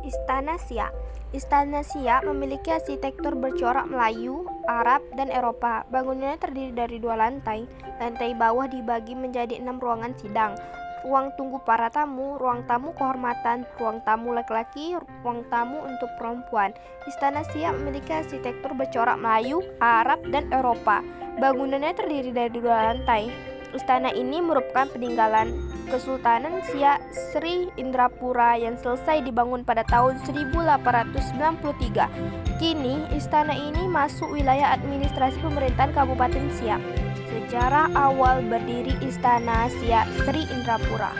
Istana Siak. Istana Siak memiliki arsitektur bercorak Melayu, Arab, dan Eropa. Bangunannya terdiri dari 2 lantai. Lantai bawah dibagi menjadi 6 ruangan sidang, ruang tunggu para tamu, ruang tamu kehormatan, ruang tamu laki-laki, ruang tamu untuk perempuan. Istana Siak memiliki arsitektur bercorak Melayu, Arab, dan Eropa. Bangunannya terdiri dari 2 lantai. Istana ini merupakan peninggalan Kesultanan Siak Sri Indrapura yang selesai dibangun pada tahun 1893. Kini, istana ini masuk wilayah administrasi pemerintahan Kabupaten Siak. Sejarah awal berdiri Istana Siak Sri Indrapura.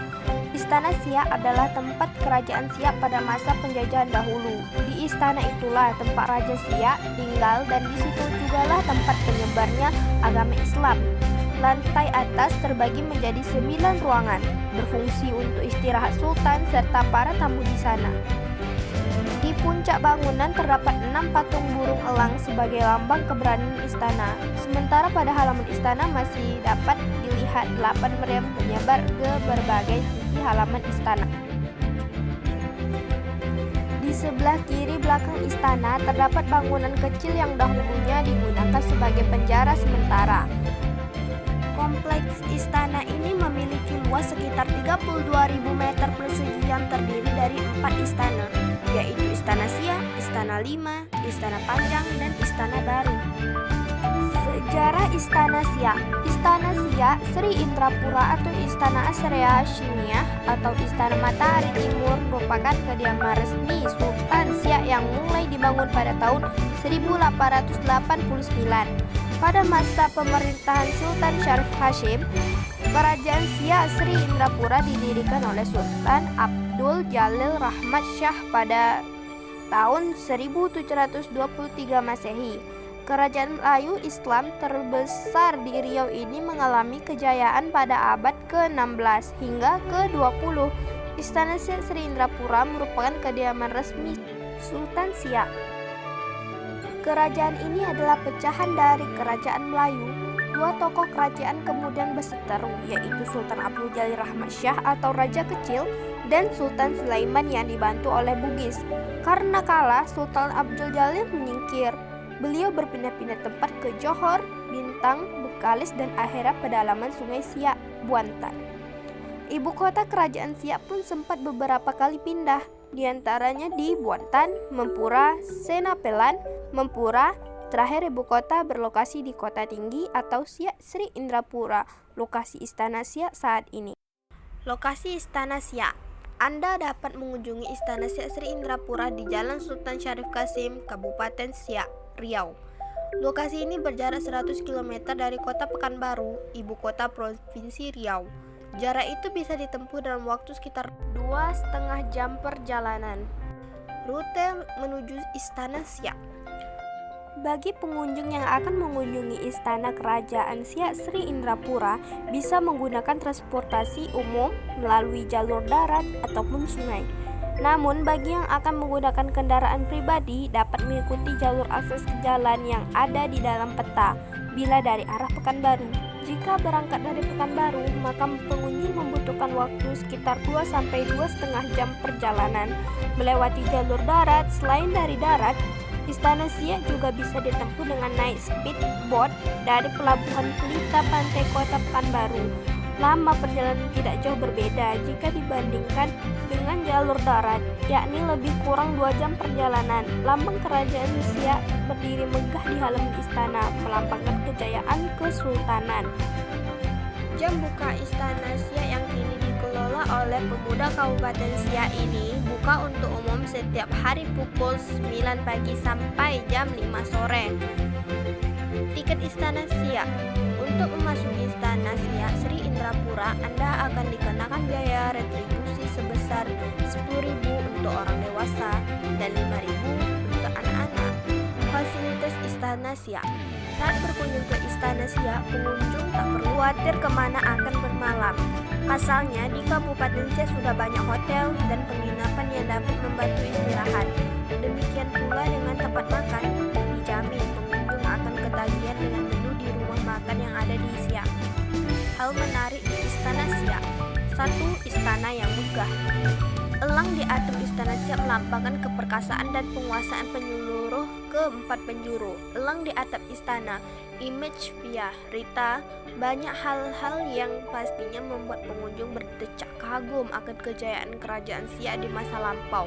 Istana Siak adalah tempat kerajaan Siak pada masa penjajahan dahulu. Di istana itulah tempat Raja Siak tinggal dan di situ jugalah tempat penyebarnya agama Islam. Lantai atas terbagi menjadi 9 ruangan, berfungsi untuk istirahat sultan serta para tamu di sana. Di puncak bangunan terdapat 6 patung burung elang sebagai lambang keberanian istana. Sementara pada halaman istana masih dapat dilihat 8 meriam menyebar ke berbagai sisi halaman istana. Di sebelah kiri belakang istana terdapat bangunan kecil yang dahulunya digunakan sebagai penjara sementara. Kompleks istana ini memiliki luas sekitar 32.000 meter persegi yang terdiri dari 4 istana, yaitu Istana Siak, Istana Lima, Istana Panjang, dan Istana Baru. Sejarah Istana Siak. Istana Siak Sri Indrapura atau Istana Asria Hashimiyah atau Istana Matahari Timur merupakan kediaman resmi Sultan Siak yang mulai dibangun pada tahun 1889. Pada masa pemerintahan Sultan Syarif Hashim, Kerajaan Siak Sri Indrapura didirikan oleh Sultan Abdul Jalil Rahmat Shah pada tahun 1723 Masehi. Kerajaan Melayu Islam terbesar di Riau ini mengalami kejayaan pada abad ke-16 hingga ke-20. Istana Siak Sri Indrapura merupakan kediaman resmi Sultan Siak. Kerajaan ini adalah pecahan dari Kerajaan Melayu. 2 tokoh kerajaan kemudian berseteru, yaitu Sultan Abdul Jalil Rahmat Shah atau Raja Kecil dan Sultan Sulaiman yang dibantu oleh Bugis. Karena kalah, Sultan Abdul Jalil menyingkir. Beliau berpindah-pindah tempat ke Johor, Bintang, Bekalis, dan akhirnya pedalaman Sungai Siak, Buantan. Ibu kota kerajaan Siak pun sempat beberapa kali pindah, diantaranya di Buantan, Mempura, Senapelan, Mempura. Terakhir ibu kota berlokasi di Kota Tinggi atau Siak Sri Indrapura, lokasi Istana Siak saat ini. Lokasi Istana Siak. Anda dapat mengunjungi Istana Siak Sri Indrapura di Jalan Sultan Syarif Qasim, Kabupaten Siak, Riau. Lokasi ini berjarak 100 km dari Kota Pekanbaru, ibu kota Provinsi Riau. Jarak itu bisa ditempuh dalam waktu sekitar 2,5 jam perjalanan. Rute menuju Istana Siak. Bagi pengunjung yang akan mengunjungi Istana Kerajaan Siak Sri Indrapura bisa menggunakan transportasi umum melalui jalur darat ataupun sungai. Namun bagi yang akan menggunakan kendaraan pribadi dapat mengikuti jalur akses ke jalan yang ada di dalam peta bila dari arah Pekanbaru. Jika berangkat dari Pekanbaru, maka pengunjung membutuhkan waktu sekitar 2-2,5 jam perjalanan melewati jalur darat. Selain dari darat, Istana Siak juga bisa ditempuh dengan naik speedboat dari Pelabuhan Pelita Pantai Kota Pekanbaru. Lama perjalanan tidak jauh berbeda jika dibandingkan dengan jalur darat, yakni lebih kurang 2 jam perjalanan. Lambang kerajaan Siak berdiri megah di halaman istana, melambangkan kejayaan kesultanan. Jam buka Istana Siak yang kini dikelola oleh pemuda Kabupaten Siak ini buka untuk umum setiap hari pukul 9 pagi sampai jam 5 sore. Tiket Istana Siak. Untuk memasuki Istana Siak Sri Indrapura, Anda akan dikenakan biaya retribusi sebesar 10.000 untuk orang dewasa dan 5.000 untuk anak-anak. Fasilitas Istana Siak. Saat berkunjung ke Istana Siak, pengunjung tak perlu khawatir kemana akan bermalam. Pasalnya, di Kabupaten Siak sudah banyak hotel dan penginapan yang dapat membantu istirahat. Demikian pula dengan tempat makan. Dijamin pengunjung akan ketagihan dengan menu di rumah makan yang ada di Siak. Hal menarik di Istana Siak. 1. Istana yang megah. Elang di atap istana siap melambangkan keperkasaan dan penguasaan penyeluruh keempat penjuru. Elang di atap istana, image via Rita, banyak hal-hal yang pastinya membuat pengunjung berdecak kagum akan kejayaan kerajaan Siak di masa lampau.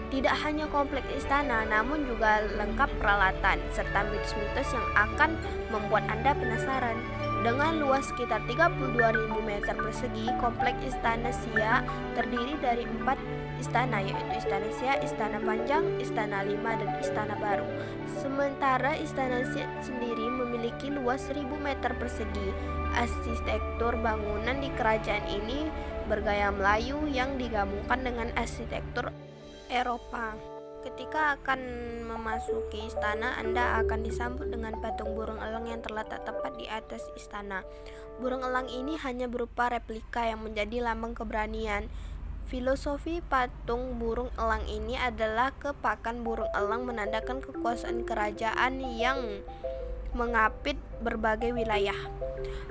Tidak hanya kompleks istana, namun juga lengkap peralatan, serta mitos-mitos yang akan membuat Anda penasaran. Dengan luas sekitar 32.000 meter persegi, kompleks Istana Siak terdiri dari 4 istana, yaitu Istana Siak, Istana Panjang, Istana Lima, dan Istana Baru. Sementara Istana Siak sendiri memiliki luas 1.000 meter persegi. Arsitektur bangunan di kerajaan ini bergaya Melayu yang digabungkan dengan arsitektur Eropa. Ketika akan memasuki istana, Anda akan disambut dengan patung burung elang yang terletak tepat di atas istana. Burung elang ini hanya berupa replika yang menjadi lambang keberanian. Filosofi patung burung elang ini adalah kepakan burung elang menandakan kekuasaan kerajaan yang mengapit berbagai wilayah.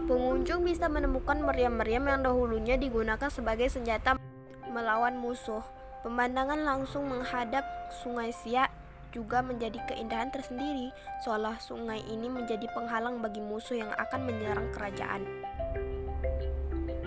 Pengunjung bisa menemukan meriam-meriam yang dahulunya digunakan sebagai senjata melawan musuh. Pemandangan langsung menghadap Sungai Siak juga menjadi keindahan tersendiri, seolah sungai ini menjadi penghalang bagi musuh yang akan menyerang kerajaan.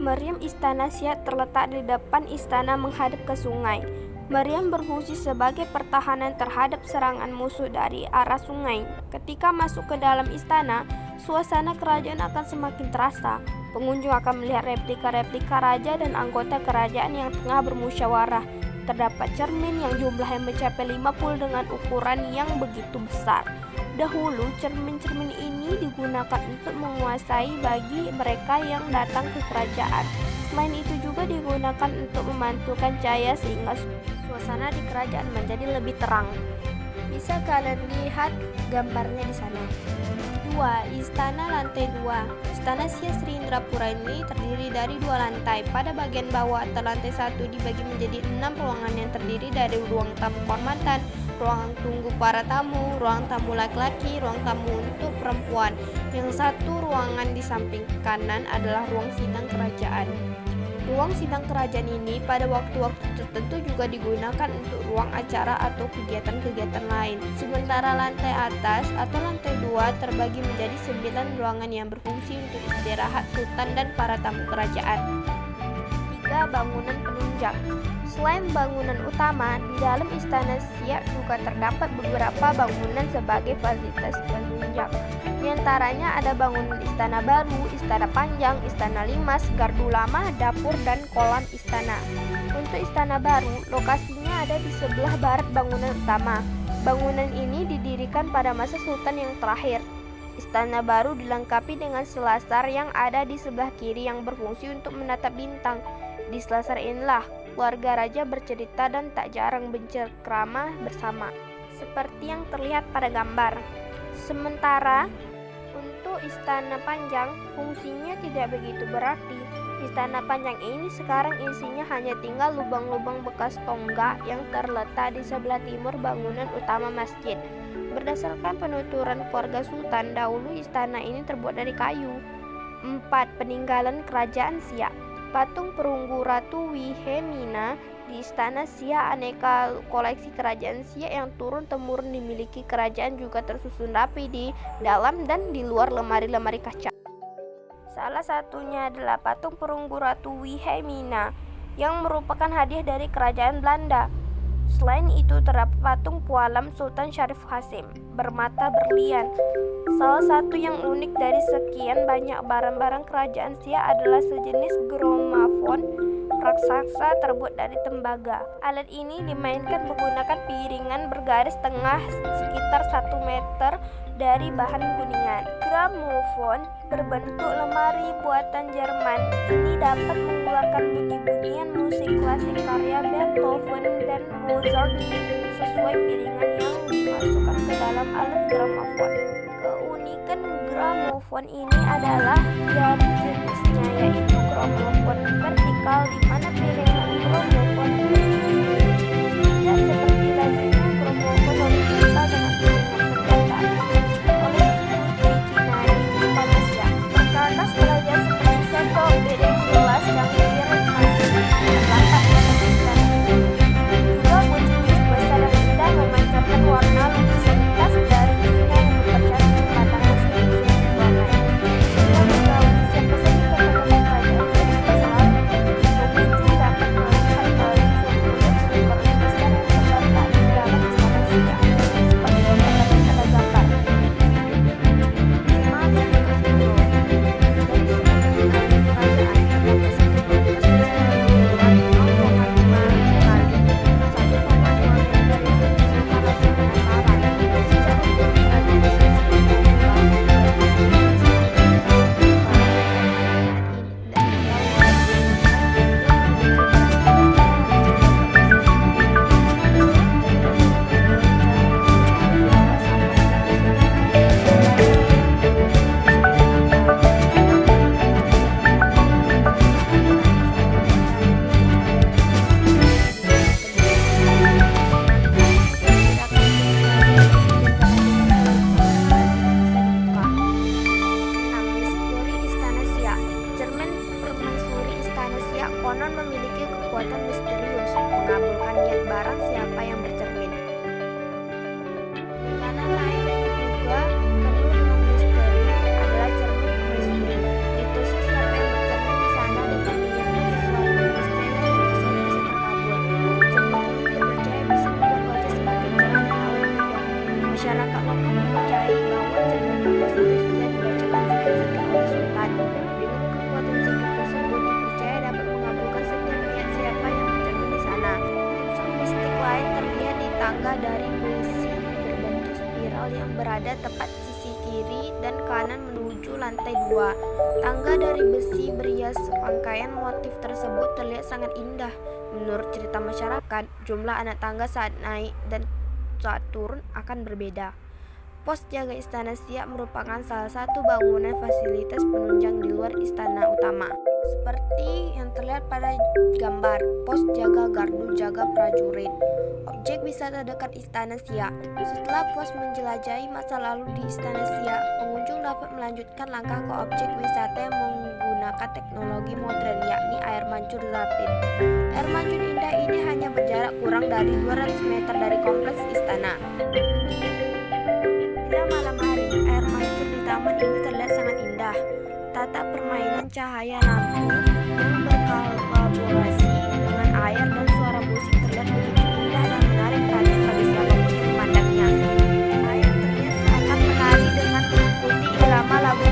Meriam Istana Siak terletak di depan istana menghadap ke sungai. Meriam berfungsi sebagai pertahanan terhadap serangan musuh dari arah sungai. Ketika masuk ke dalam istana, suasana kerajaan akan semakin terasa. Pengunjung akan melihat replika-replika raja dan anggota kerajaan yang tengah bermusyawarah. Terdapat cermin yang jumlahnya mencapai 50 dengan ukuran yang begitu besar. Dahulu, cermin-cermin ini digunakan untuk menguasai bagi mereka yang datang ke kerajaan. Selain itu juga digunakan untuk memantulkan cahaya sehingga suasana di kerajaan menjadi lebih terang. Bisa kalian lihat gambarnya di sana. 2. Istana lantai 2. Istana Siak Sri Indrapura ini terdiri dari 2 lantai. Pada bagian bawah atau lantai 1 dibagi menjadi 6 ruangan yang terdiri dari ruang tamu kehormatan, ruang tunggu para tamu, ruang tamu laki-laki, ruang tamu untuk perempuan. Yang satu ruangan di samping kanan adalah ruang sidang kerajaan. Ruang sidang kerajaan ini pada waktu-waktu tertentu juga digunakan untuk ruang acara atau kegiatan-kegiatan lain. Sementara lantai atas atau lantai 2 terbagi menjadi 9 ruangan yang berfungsi untuk istirahat sultan dan para tamu kerajaan. 3. Bangunan penunjang. Selain bangunan utama, di dalam Istana Siak juga terdapat beberapa bangunan sebagai fasilitas penunjang. Di antaranya ada bangunan Istana Baru, Istana Panjang, Istana Limas, gardu lama, dapur, dan kolam istana. Untuk Istana Baru, lokasinya ada di sebelah barat bangunan utama. Bangunan ini didirikan pada masa Sultan yang terakhir. Istana Baru dilengkapi dengan selasar yang ada di sebelah kiri yang berfungsi untuk menatap bintang. Di selasar inilah keluarga raja bercerita dan tak jarang bercengkrama bersama, seperti yang terlihat pada gambar. Sementara untuk Istana Panjang, fungsinya tidak begitu berarti. Istana Panjang ini sekarang isinya hanya tinggal lubang-lubang bekas tonggak yang terletak di sebelah timur bangunan utama masjid. Berdasarkan penuturan keluarga Sultan, dahulu istana ini terbuat dari kayu. 4. Peninggalan Kerajaan Siak. Patung perunggu Ratu Wilhelmina di Istana Siak. Aneka koleksi kerajaan Siak yang turun-temurun dimiliki kerajaan juga tersusun rapi di dalam dan di luar lemari-lemari kaca. Salah satunya adalah patung perunggu Ratu Wilhelmina yang merupakan hadiah dari kerajaan Belanda. Selain itu terdapat patung pualam Sultan Syarif Hasim bermata berlian. Salah satu yang unik dari sekian banyak barang-barang kerajaan Siak adalah sejenis gramofon raksasa terbuat dari tembaga. Alat ini dimainkan menggunakan piringan bergaris tengah sekitar 1 meter dari bahan kuningan. Gramofon berbentuk lemari buatan Jerman ini dapat mengeluarkan bunyi-bunyian musik klasik karya Beethoven dan Mozart sesuai piringan yang dimasukkan ke dalam alat gramofon. Keunikan gramofon ini adalah dari jenisnya, yaitu gramofon vertikal, di mana piringan gramofon tidak seperti lazimnya gramofon horizontal dengan piringan mendatar. Oleh itu Cina di Istana Siak perkakas kerajaan seperti sendok, piring, gelas, cangkir masih terdapat di dalam istana. berada tepat sisi kiri dan kanan menuju lantai 2. Tangga dari besi berhias rangkaian motif tersebut terlihat sangat indah. Menurut cerita masyarakat, jumlah anak tangga saat naik dan saat turun akan berbeda. Pos jaga Istana Siak merupakan salah satu bangunan fasilitas penunjang di luar istana utama. Seperti yang terlihat pada gambar, pos jaga gardu jaga prajurit. Objek wisata dekat Istana Siak. Setelah puas menjelajahi masa lalu di Istana Siak, pengunjung dapat melanjutkan langkah ke objek wisata yang menggunakan teknologi modern, yakni air mancur Zapin. Air mancur indah ini hanya berjarak kurang dari 200 meter dari kompleks istana. Bila malam hari, air mancur di taman ini terlihat sangat indah. Tata permainan cahaya lampu yang berkolaborasi dengan air dan suara musik terlihat begitu indah dan menarik perhatian bagi siapapun yang memandangnya. Air terlihat seakan menari dengan mengikuti irama lagu